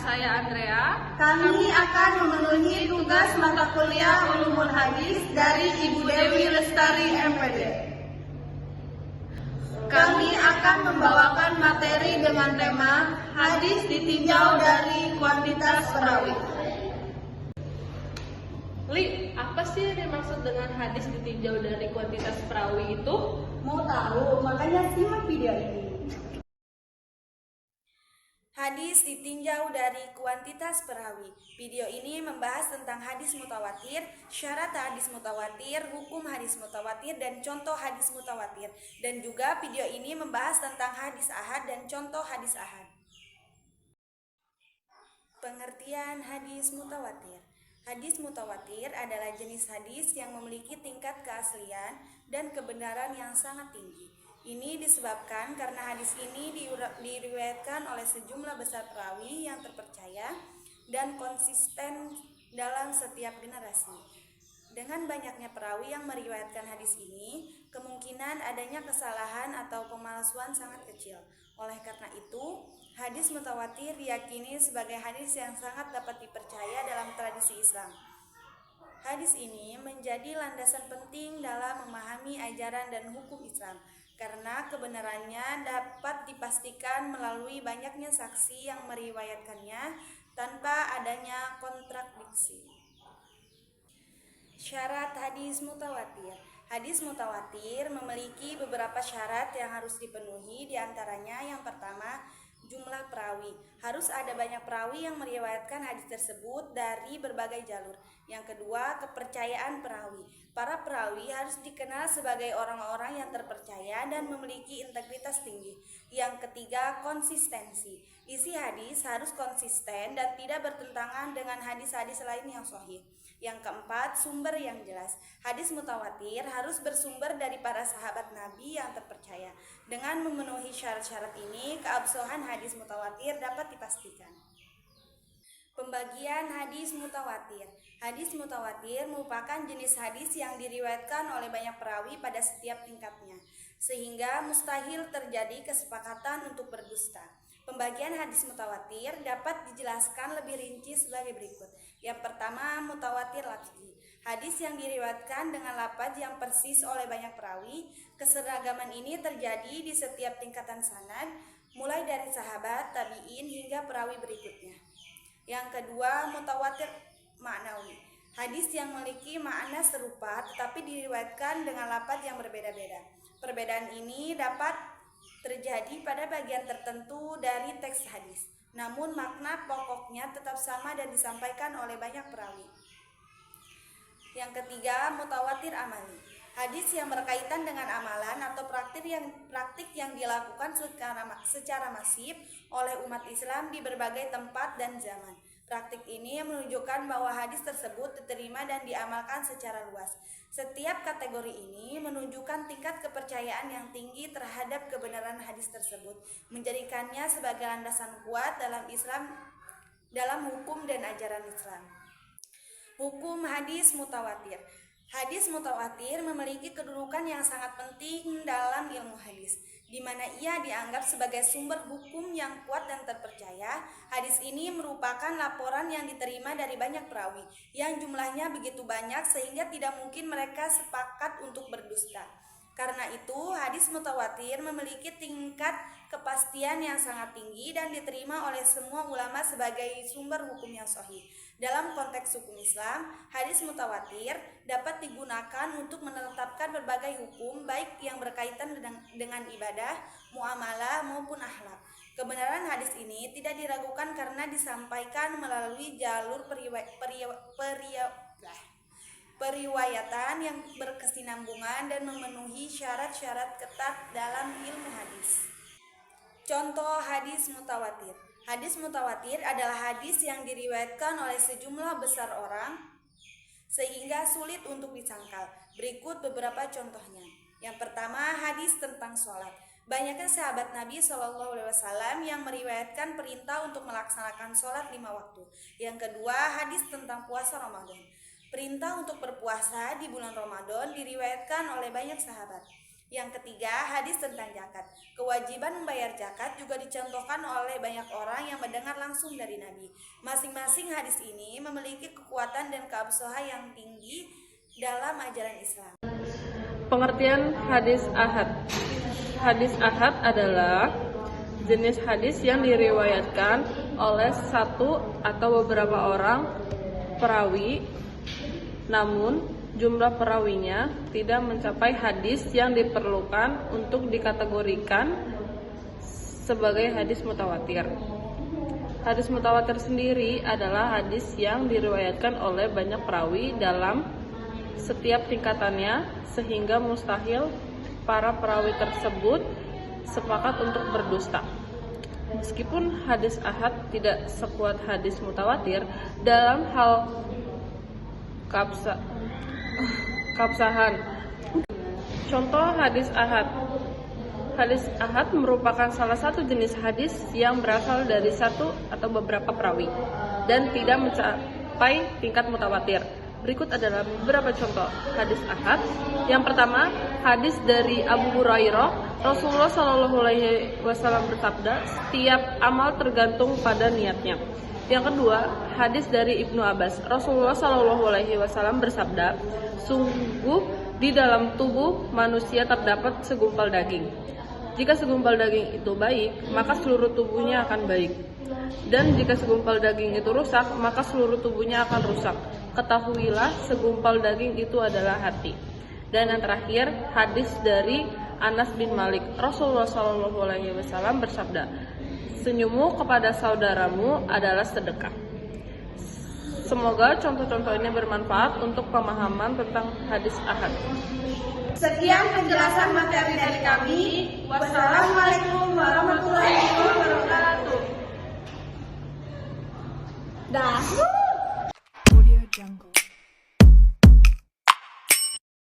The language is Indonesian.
saya Andrea. Kami akan memenuhi tugas mata kuliah Ulumul Hadis dari Ibu Dewi Lestari MPD. Kami akan membawakan materi dengan tema hadis ditinjau dari kuantitas perawi. Li, apa sih yang dimaksud dengan hadis ditinjau dari kuantitas perawi itu? Mau tahu? Makanya simak video ini. Hadis ditinjau dari kuantitas perawi. Video ini membahas tentang hadis mutawatir, syarat hadis mutawatir, hukum hadis mutawatir, dan contoh hadis mutawatir. Dan juga video ini membahas tentang hadis ahad dan contoh hadis ahad. Pengertian hadis mutawatir. Hadis mutawatir adalah jenis hadis yang memiliki tingkat keaslian dan kebenaran yang sangat tinggi. Ini disebabkan karena hadis ini diriwayatkan oleh sejumlah besar perawi yang terpercaya dan konsisten dalam setiap generasi. Dengan banyaknya perawi yang meriwayatkan hadis ini, kemungkinan adanya kesalahan atau pemalsuan sangat kecil. Oleh karena itu, hadis mutawatir diyakini sebagai hadis yang sangat dapat dipercaya dalam tradisi Islam. Hadis ini menjadi landasan penting dalam memahami ajaran dan hukum Islam, karena kebenarannya dapat dipastikan melalui banyaknya saksi yang meriwayatkannya tanpa adanya kontradiksi. Syarat hadis mutawatir. Hadis mutawatir memiliki beberapa syarat yang harus dipenuhi, diantaranya yang pertama, jumlah perawi. Harus ada banyak perawi yang meriwayatkan hadis tersebut dari berbagai jalur. Yang kedua, kepercayaan perawi. Para perawi harus dikenal sebagai orang-orang yang terpercaya dan memiliki integritas tinggi. Yang ketiga, konsistensi. Isi hadis harus konsisten dan tidak bertentangan dengan hadis-hadis lain yang sahih. Yang keempat, sumber yang jelas. Hadis mutawatir harus bersumber dari para sahabat Nabi yang terpercaya. Dengan memenuhi syarat-syarat ini, keabsahan hadis mutawatir dapat dipastikan. Pembagian hadis mutawatir. Hadis mutawatir merupakan jenis hadis yang diriwayatkan oleh banyak perawi pada setiap tingkatnya, sehingga mustahil terjadi kesepakatan untuk berdusta. Pembagian hadis mutawatir dapat dijelaskan lebih rinci sebagai berikut. Yang pertama, mutawatir lafzi. Hadis yang diriwayatkan dengan lafaz yang persis oleh banyak perawi. Keseragaman ini terjadi di setiap tingkatan sanad, mulai dari sahabat, tabi'in hingga perawi berikutnya. Yang kedua, mutawatir maknawi. Hadis yang memiliki makna serupa tetapi diriwayatkan dengan lafaz yang berbeda-beda. Perbedaan ini dapat terjadi pada bagian tertentu dari teks hadis, namun makna pokoknya tetap sama dan disampaikan oleh banyak perawi. Yang ketiga, mutawatir amali. Hadis yang berkaitan dengan amalan atau praktik yang dilakukan secara masif oleh umat Islam di berbagai tempat dan zaman. Praktik ini menunjukkan bahwa hadis tersebut diterima dan diamalkan secara luas. Setiap kategori ini menunjukkan tingkat kepercayaan yang tinggi terhadap kebenaran hadis tersebut, menjadikannya sebagai landasan kuat dalam Islam, dalam hukum dan ajaran Islam. Hukum hadis mutawatir. Hadis mutawatir memiliki kedudukan yang sangat penting dalam ilmu hadis, di mana ia dianggap sebagai sumber hukum yang kuat dan terpercaya. Hadis ini merupakan laporan yang diterima dari banyak perawi, yang jumlahnya begitu banyak sehingga tidak mungkin mereka sepakat untuk berdusta. Karena itu, hadis mutawatir memiliki tingkat kepastian yang sangat tinggi dan diterima oleh semua ulama sebagai sumber hukum yang sahih. Dalam konteks hukum Islam, hadis mutawatir dapat digunakan untuk menetapkan berbagai hukum, baik yang berkaitan dengan ibadah, muamalah, maupun akhlak. Kebenaran hadis ini tidak diragukan karena disampaikan melalui jalur periwayatan yang berkesinambungan dan memenuhi syarat-syarat ketat dalam ilmu hadis. Contoh hadis mutawatir. Hadis mutawatir adalah hadis yang diriwayatkan oleh sejumlah besar orang sehingga sulit untuk disangkal. Berikut beberapa contohnya. Yang pertama, hadis tentang sholat. Banyaknya sahabat Nabi SAW yang meriwayatkan perintah untuk melaksanakan sholat 5 waktu. Yang kedua, hadis tentang puasa Ramadan. Perintah untuk berpuasa di bulan Ramadan diriwayatkan oleh banyak sahabat. Yang ketiga, hadis tentang zakat. Kewajiban membayar zakat juga dicontohkan oleh banyak orang yang mendengar langsung dari Nabi. Masing-masing hadis ini memiliki kekuatan dan keabsahan yang tinggi dalam ajaran Islam. Pengertian hadis ahad. Hadis ahad adalah jenis hadis yang diriwayatkan oleh satu atau beberapa orang perawi, namun jumlah perawinya tidak mencapai hadis yang diperlukan untuk dikategorikan sebagai hadis mutawatir. Hadis mutawatir sendiri adalah hadis yang diriwayatkan oleh banyak perawi dalam setiap tingkatannya, sehingga mustahil para perawi tersebut sepakat untuk berdusta. Meskipun hadis ahad tidak sekuat hadis mutawatir dalam hal keabsahan. Contoh hadis ahad. Hadis ahad merupakan salah satu jenis hadis yang berasal dari satu atau beberapa perawi dan tidak mencapai tingkat mutawatir. Berikut adalah beberapa contoh hadis ahad. Yang pertama, hadis dari Abu Hurairah, Rasulullah SAW bersabda, "Setiap amal tergantung pada niatnya." Yang kedua, hadis dari Ibnu Abbas, Rasulullah SAW bersabda, "Sungguh di dalam tubuh manusia terdapat segumpal daging. Jika segumpal daging itu baik, maka seluruh tubuhnya akan baik. Dan jika segumpal daging itu rusak, maka seluruh tubuhnya akan rusak. Ketahuilah, segumpal daging itu adalah hati." Dan yang terakhir, hadis dari Anas bin Malik, Rasulullah SAW bersabda, "Senyummu kepada saudaramu adalah sedekah." Semoga contoh-contoh ini bermanfaat untuk pemahaman tentang hadis ahad. Sekian penjelasan materi dari kami. Wassalamualaikum warahmatullahi wabarakatuh. Dah.